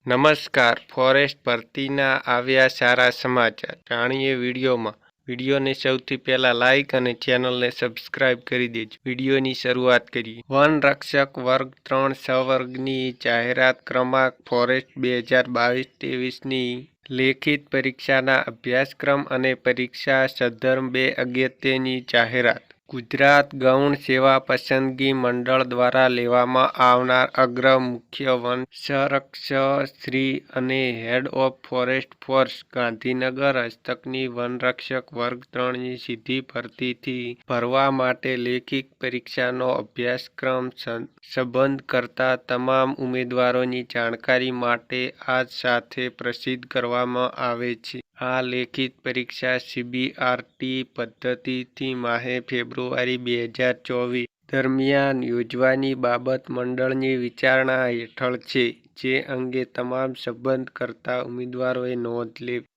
નમસ્કાર. ફોરેસ્ટ ભરતીના આવ્યા સારા સમાચાર. જાણીએ વિડીયોમાં. વિડીયોને સૌથી પહેલા લાઇક અને ચેનલને સબસ્ક્રાઇબ કરી દેજો. વિડીયોની શરૂઆત કરીએ. વન રક્ષક વર્ગ 3 સંવર્ગની જાહેરાત ક્રમાંક ફોરેસ્ટ 2022-23ની લેખિત પરીક્ષાના અભ્યાસક્રમ અને પરીક્ષા સંદર્ભ 2 અગત્યની જાહેરાત. ગુજરાત ગૌણ સેવા પસંદગી મંડળ દ્વારા લેવામાં આવનાર અગ્ર મુખ્ય વન સંરક્ષકશ્રી અને head of forest force Gandhinagar હસ્તકની વનરક્ષક વર્ગ 3ની સીધી ભરતીથી ભરવા માટે લેખિત પરીક્ષાનો અભ્યાસક્રમ સંબંધ કરતા તમામ ઉમેદવારોની જાણકારી માટે આજ સાથે પ્રસિદ્ધ કરવામાં આવે છે. આ લેખિત પરીક્ષા CBRT પદ્ધતિથી માહે ફેબ્રુઆરી 2024 દરમિયાન યોજવાની બાબત મંડળની વિચારણા હેઠળ છે, જે અંગે તમામ સંબંધ કરતા ઉમેદવારોએ નોંધ લેવી.